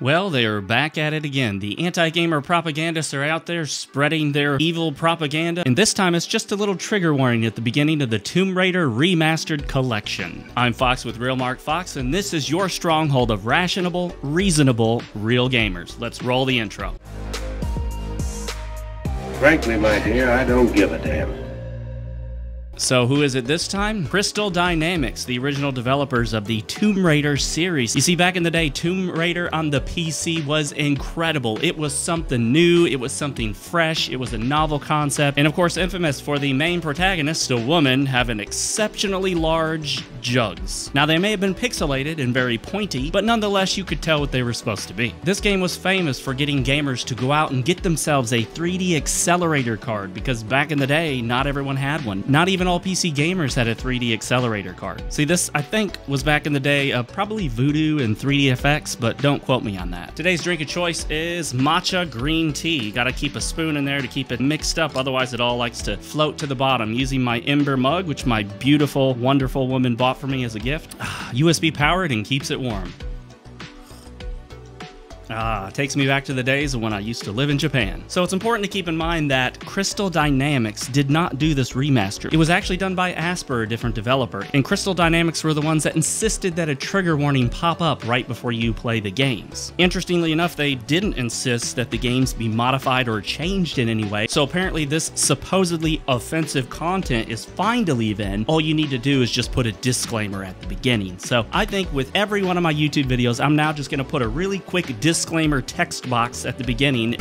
Well, they're back at it again. The anti-gamer propagandists are out there spreading their evil propaganda, and this time it's just a little trigger warning at the beginning of the Tomb Raider Remastered collection. I'm Fox with RealMarcFoxx, and this is your stronghold of rationable, reasonable, real gamers. Let's roll the intro. Frankly, my dear, I don't give a damn. So who is it this time? Crystal Dynamics, the original developers of the Tomb Raider series. You see, back in the day, Tomb Raider on the PC was incredible. It was something new, it was something fresh, it was a novel concept, and of course infamous for the main protagonist, a woman, having exceptionally large jugs. Now, they may have been pixelated and very pointy, but nonetheless you could tell what they were supposed to be. This game was famous for getting gamers to go out and get themselves a 3D accelerator card, because back in the day, not everyone had one. Not even all PC gamers had a 3D accelerator card. See, this, I think, was back in the day of probably Voodoo and 3DFX, but don't quote me on that. Today's drink of choice is matcha green tea. Gotta keep a spoon in there to keep it mixed up, otherwise it all likes to float to the bottom. Using my Ember mug, which my beautiful, wonderful woman bought for me as a gift. USB powered and keeps it warm. Takes me back to the days of when I used to live in Japan. So it's important to keep in mind that Crystal Dynamics did not do this remaster. It was actually done by Asper, a different developer, and Crystal Dynamics were the ones that insisted that a trigger warning pop up right before you play the games. Interestingly enough, they didn't insist that the games be modified or changed in any way, so apparently this supposedly offensive content is fine to leave in. All you need to do is just put a disclaimer at the beginning. So I think with every one of my YouTube videos, I'm now just going to put a really quick disclaimer text box at the beginning.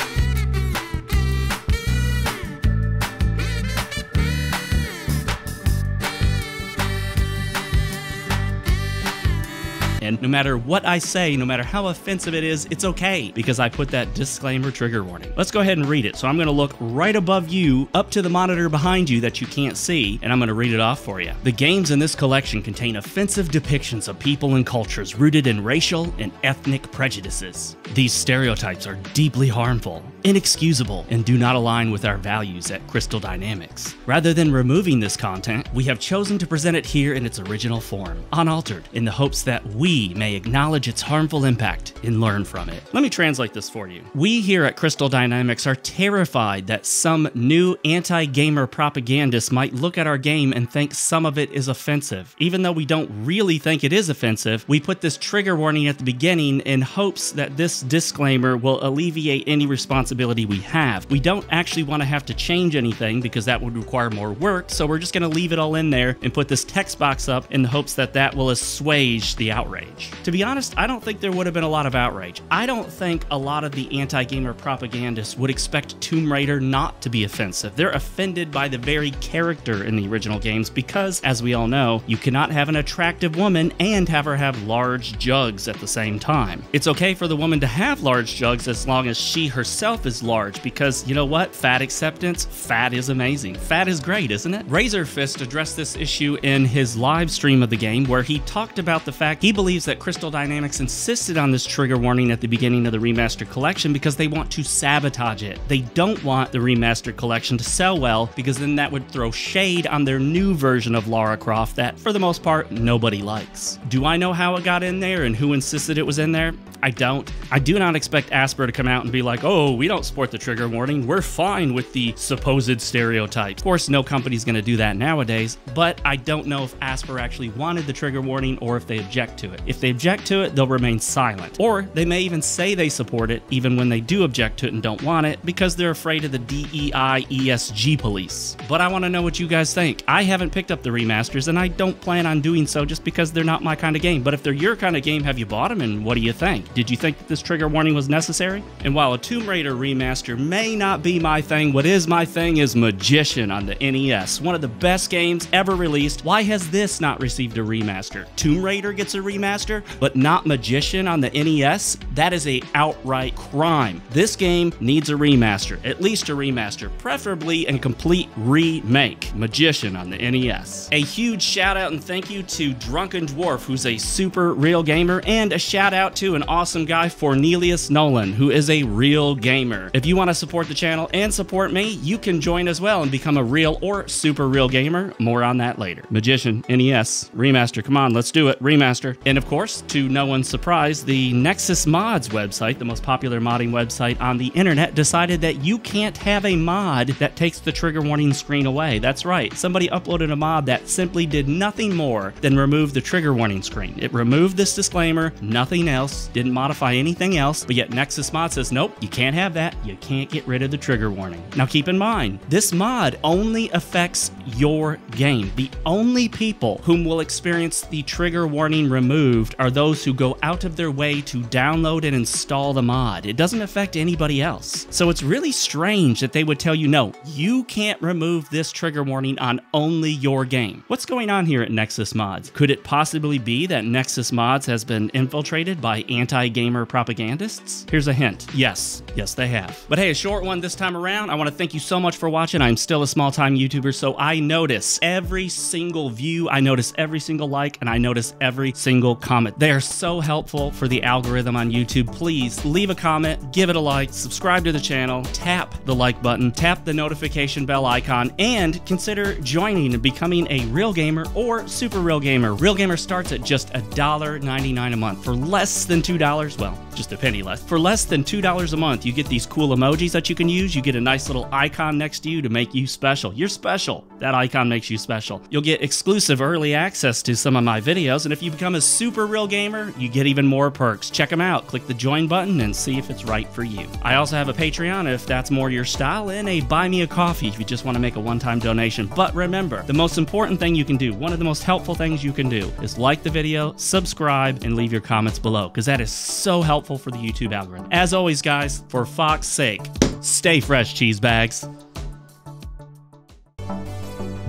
And no matter what I say, no matter how offensive it is, it's okay, because I put that disclaimer trigger warning. Let's go ahead and read it. So I'm going to look right above you, up to the monitor behind you that you can't see, and I'm going to read it off for you. The games in this collection contain offensive depictions of people and cultures rooted in racial and ethnic prejudices. These stereotypes are deeply harmful, inexcusable, and do not align with our values at Crystal Dynamics. Rather than removing this content, we have chosen to present it here in its original form, unaltered, in the hopes that we may acknowledge its harmful impact and learn from it. Let me translate this for you. We here at Crystal Dynamics are terrified that some new anti-gamer propagandist might look at our game and think some of it is offensive. Even though we don't really think it is offensive, we put this trigger warning at the beginning in hopes that this disclaimer will alleviate any responsibility we have. We don't actually want to have to change anything because that would require more work, so we're just going to leave it all in there and put this text box up in the hopes that that will assuage the outrage. To be honest, I don't think there would have been a lot of outrage. I don't think a lot of the anti-gamer propagandists would expect Tomb Raider not to be offensive. They're offended by the very character in the original games because, as we all know, you cannot have an attractive woman and have her have large jugs at the same time. It's okay for the woman to have large jugs as long as she herself is large, because you know what? Fat acceptance, fat is amazing. Fat is great, isn't it? Razorfist addressed this issue in his live stream of the game, where he talked about the fact he believes that Crystal Dynamics insisted on this trigger warning at the beginning of the remastered collection because they want to sabotage it. They don't want the remastered collection to sell well, because then that would throw shade on their new version of Lara Croft that, for the most part, nobody likes. Do I know how it got in there and who insisted it was in there? I don't. I do not expect Asper to come out and be like, oh, we don't support the trigger warning, we're fine with the supposed stereotypes. Of course, no company's going to do that nowadays, but I don't know if Asper actually wanted the trigger warning or if they object to it. If they object to it, they'll remain silent. Or they may even say they support it even when they do object to it and don't want it, because they're afraid of the DEI ESG police. But I want to know what you guys think. I haven't picked up the remasters, and I don't plan on doing so just because they're not my kind of game. But if they're your kind of game, have you bought them, and what do you think? Did you think that this trigger warning was necessary? And while a Tomb Raider remaster may not be my thing, what is my thing is Magician on the NES. One of the best games ever released. Why has this not received a remaster? Tomb Raider gets a remaster, but not Magician on the NES? That is a outright crime. This game needs a remaster, at least a remaster, preferably a complete remake. Magician on the NES. A huge shout out and thank you to Drunken Dwarf, who's a super real gamer, and a shout out to an awesome guy, Cornelius Nolan, who is a real gamer. If you want to support the channel and support me, you can join as well and become a real or super real gamer. More on that later. Magician, NES, Remaster, come on, let's do it, Remaster. And of course, to no one's surprise, the Nexus Mods website, the most popular modding website on the internet, decided that you can't have a mod that takes the trigger warning screen away. That's right, somebody uploaded a mod that simply did nothing more than remove the trigger warning screen. It removed this disclaimer, nothing else, didn't modify anything else, but yet Nexus Mod says, nope, you can't have that, you can't get rid of the trigger warning. Now keep in mind, this mod only affects your game. The only people whom will experience the trigger warning removed are those who go out of their way to download and install the mod. It doesn't affect anybody else. So it's really strange that they would tell you, no, you can't remove this trigger warning on only your game. What's going on here at Nexus Mods? Could it possibly be that Nexus Mods has been infiltrated by anti-gamer propagandists? Here's a hint. Yes, they have. But hey, a short one this time around. I want to thank you so much for watching. I'm still a small-time YouTuber, so I notice every single view, I notice every single like, and I notice every single comment. They are so helpful for the algorithm on YouTube. Please leave a comment, give it a like, subscribe to the channel, tap the like button, tap the notification bell icon, and consider joining and becoming a real gamer or super real gamer. Real gamer starts at just $1.99 a month. For less than $2, well, just a penny less. For less than $2 a month, you get these cool emojis that you can use. You get a nice little icon next to you to make you special. You're special. That icon makes you special. You'll get exclusive early access to some of my videos, and if you become a super real gamer, you get even more perks. Check them out. Click the join button and see if it's right for you. I also have a Patreon if that's more your style, and a buy me a coffee if you just want to make a one-time donation. But remember, the most important thing you can do, one of the most helpful things you can do, is like the video, subscribe, and leave your comments below, because that is so helpful for the YouTube algorithm. As always, guys, for Fox's sake, stay fresh, cheese bags.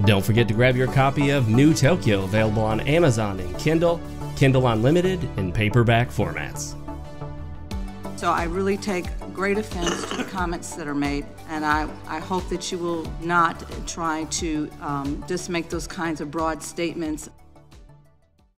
Don't forget to grab your copy of New Tokyo, available on Amazon in Kindle, Kindle Unlimited, and paperback formats. So I really take great offense to the comments that are made, and I hope that you will not try to just make those kinds of broad statements.